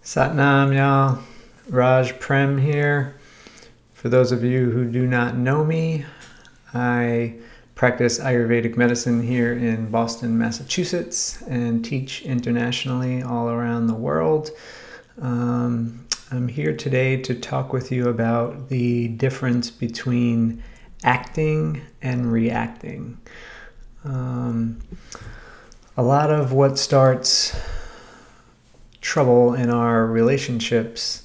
Satnam, y'all. Raj Prem here. For those of you who do not know me, I practice Ayurvedic medicine here in Boston, Massachusetts, and teach internationally all around the world. I'm here today to talk with you about the difference between acting and reacting. A lot of what starts trouble in our relationships,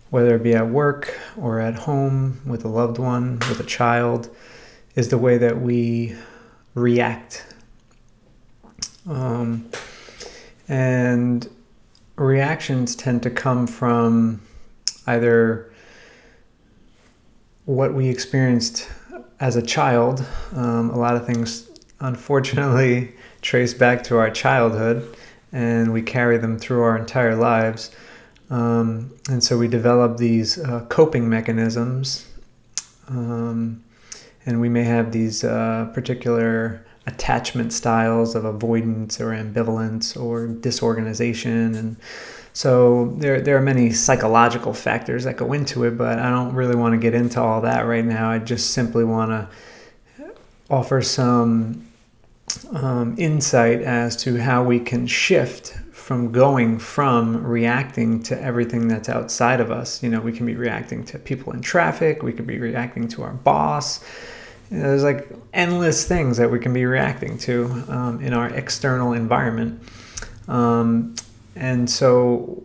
whether it be at work or at home with a loved one, with a child, is the way that we react. And reactions tend to come from either what we experienced as a child. A lot of things, unfortunately, trace back to our childhood, and we carry them through our entire lives. And so we develop these coping mechanisms, and we may have these particular attachment styles of avoidance or ambivalence or disorganization. And so there are many psychological factors that go into it, but I don't really want to get into all that right now. I just simply want to offer some insight as to how we can shift from going from reacting to everything that's outside of us. You know, we can be reacting to people in traffic, we could be reacting to our boss. You know, there's like endless things that we can be reacting to in our external environment. And so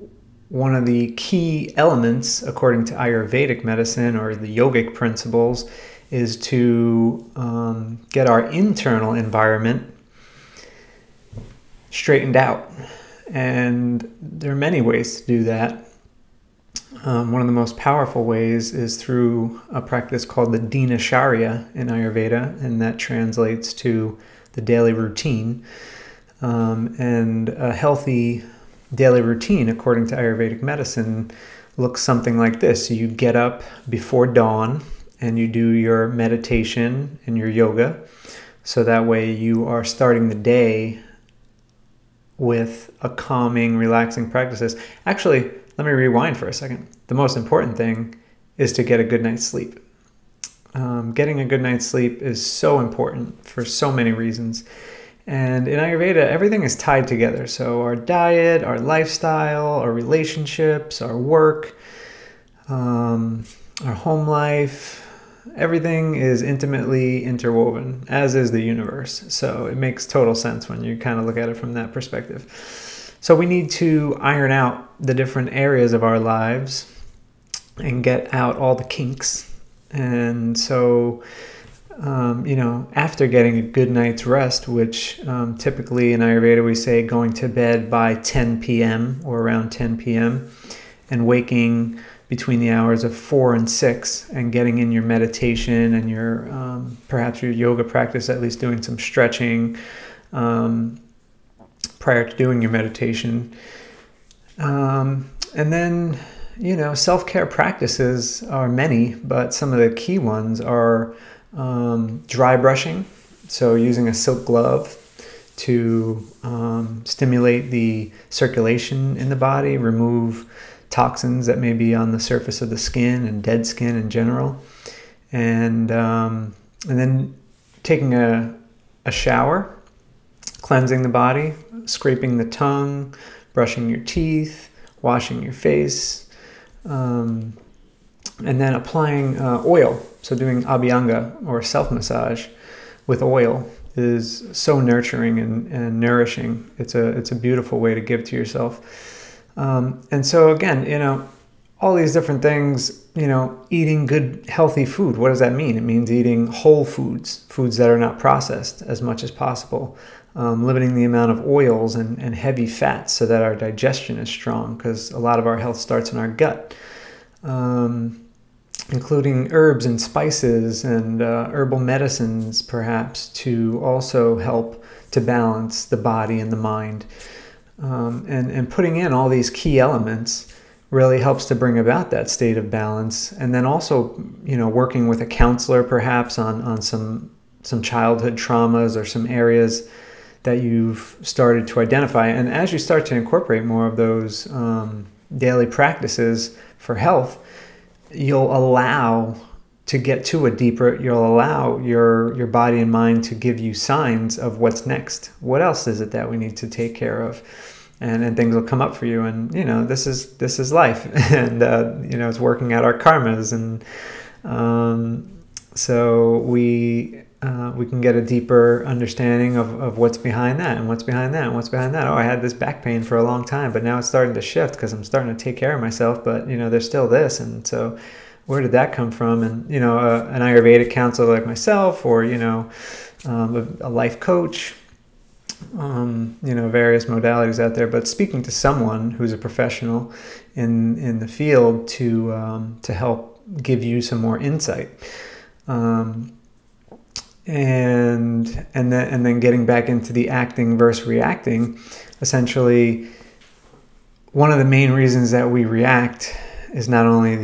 one of the key elements, according to Ayurvedic medicine or the yogic principles, is to get our internal environment straightened out. And there are many ways to do that. One of the most powerful ways is through a practice called the Dinacharya in Ayurveda, and that translates to the daily routine. And a healthy daily routine, according to Ayurvedic medicine, looks something like this. So you get up before dawn and you do your meditation and your yoga. So that way you are starting the day with a calming, relaxing practices. Actually, let me rewind for a second. The most important thing is to get a good night's sleep. Getting a good night's sleep is so important for so many reasons. And in Ayurveda, everything is tied together. So our diet, our lifestyle, our relationships, our work, our home life, everything is intimately interwoven, as is the universe. So it makes total sense when you kind of look at it from that perspective. So we need to iron out the different areas of our lives and get out all the kinks. And so, after getting a good night's rest, which typically in Ayurveda we say going to bed by 10 p.m. or around 10 p.m. and waking between the hours of 4 and 6 and getting in your meditation and your perhaps your yoga practice, at least doing some stretching prior to doing your meditation. And then, self-care practices are many, but some of the key ones are dry brushing. So using a silk glove to stimulate the circulation in the body, remove toxins that may be on the surface of the skin and dead skin in general, and then taking a shower, cleansing the body, scraping the tongue, brushing your teeth, washing your face, and then applying oil. So doing abhyanga or self-massage with oil is so nurturing and nourishing. It's a beautiful way to give to yourself. And so again, all these different things, eating good, healthy food. What does that mean? It means eating whole foods that are not processed as much as possible, limiting the amount of oils and heavy fats so that our digestion is strong, because a lot of our health starts in our gut, including herbs and spices and herbal medicines, perhaps, to also help to balance the body and the mind. And putting in all these key elements really helps to bring about that state of balance. And then also, working with a counselor perhaps on some childhood traumas or some areas that you've started to identify. And as you start to incorporate more of those daily practices for health, you'll allow to get to a deeper, you'll allow your body and mind to give you signs of what's next. What else is it that we need to take care of? And things will come up for you. And, this is life. And, it's working out our karmas. And so we can get a deeper understanding of what's behind that and what's behind that and what's behind that. Oh, I had this back pain for a long time, but now it's starting to shift because I'm starting to take care of myself. But, there's still this. And so where did that come from? And, an Ayurvedic counselor like myself, or, a life coach, various modalities out there, but speaking to someone who's a professional in the field to help give you some more insight. And then getting back into the acting versus reacting, essentially, one of the main reasons that we react is not only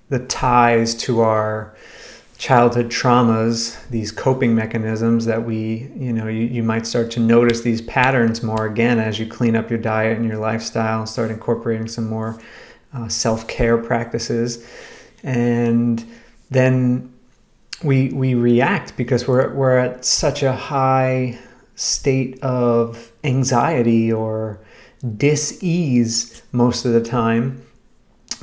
the ties to our childhood traumas, these coping mechanisms that you might start to notice these patterns more again as you clean up your diet and your lifestyle and start incorporating some more self-care practices. And then we react because we're at such a high state of anxiety or dis-ease most of the time,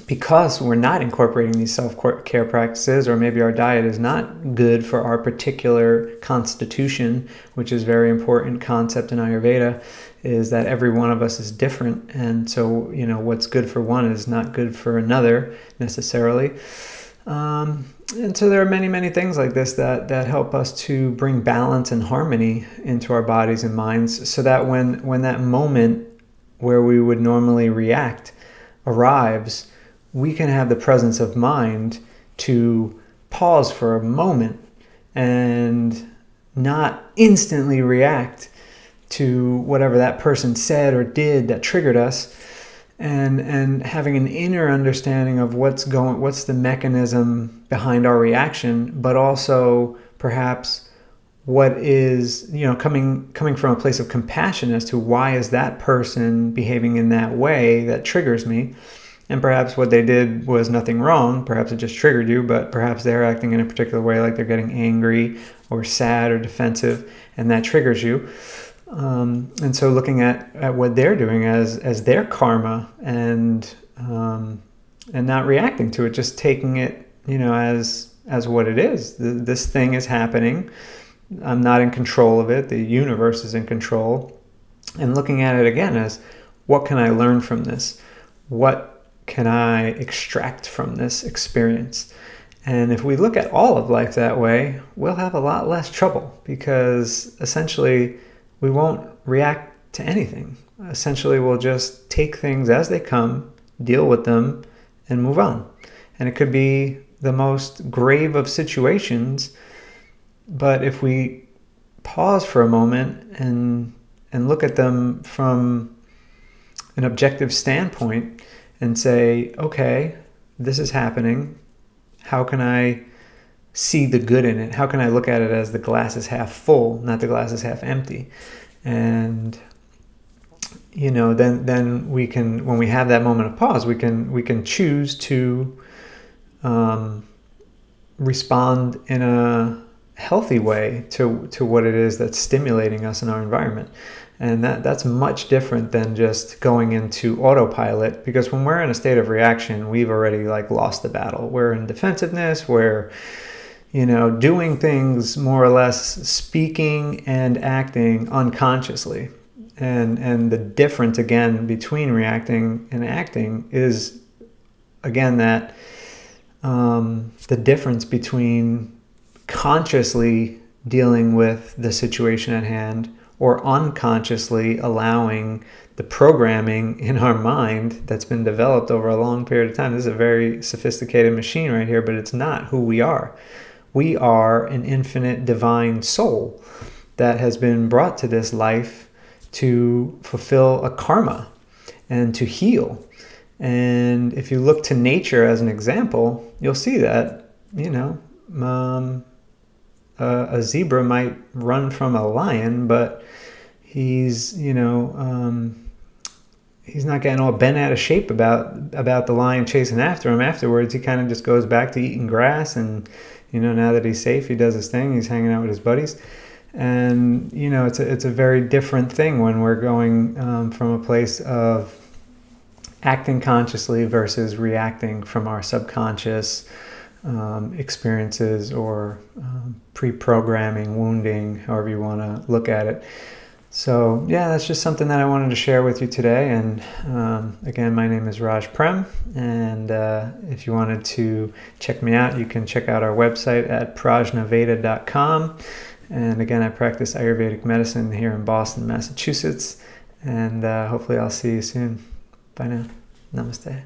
because we're not incorporating these self-care practices, or maybe our diet is not good for our particular constitution, which is a very important concept in Ayurveda, is that every one of us is different. And so, what's good for one is not good for another necessarily. And so there are many, many things like this that help us to bring balance and harmony into our bodies and minds, so that when that moment where we would normally react arrives, we can have the presence of mind to pause for a moment and not instantly react to whatever that person said or did that triggered us, and having an inner understanding of what's the mechanism behind our reaction, but also perhaps what is, coming from a place of compassion as to why is that person behaving in that way that triggers me. And perhaps what they did was nothing wrong. Perhaps it just triggered you, but perhaps they're acting in a particular way, like they're getting angry or sad or defensive, and that triggers you. And so looking at what they're doing as their karma, and not reacting to it, just taking it, as what it is. This thing is happening. I'm not in control of it. The universe is in control. And looking at it again as, what can I learn from this? What can I extract from this experience? And if we look at all of life that way, we'll have a lot less trouble, because essentially we won't react to anything. Essentially, we'll just take things as they come, deal with them, and move on. And it could be the most grave of situations, but if we pause for a moment and look at them from an objective standpoint and say, okay, this is happening. How can I see the good in it? How can I look at it as the glass is half full, not the glass is half empty? And then we can, when we have that moment of pause, we can choose to respond in a healthy way to what it is that's stimulating us in our environment. And that's much different than just going into autopilot, because when we're in a state of reaction, we've already lost the battle. We're in defensiveness. We're, doing things more or less, speaking and acting unconsciously. And the difference again between reacting and acting is again that the difference between consciously dealing with the situation at hand, or unconsciously allowing the programming in our mind that's been developed over a long period of time. This is a very sophisticated machine right here, but it's not who we are. We are an infinite divine soul that has been brought to this life to fulfill a karma and to heal. And if you look to nature as an example, you'll see that, a zebra might run from a lion, but he's, he's not getting all bent out of shape about the lion chasing after him. Afterwards, he kind of just goes back to eating grass, and now that he's safe, he does his thing. He's hanging out with his buddies, and it's a very different thing when we're going from a place of acting consciously versus reacting from our subconscious experiences or pre-programming, wounding, however you want to look at it. So yeah, that's just something that I wanted to share with you today. And again, my name is Raj Prem, and if you wanted to check me out, you can check out our website at prajnaveda.com. And again, I practice Ayurvedic medicine here in Boston, Massachusetts, and hopefully I'll see you soon. Bye now. Namaste.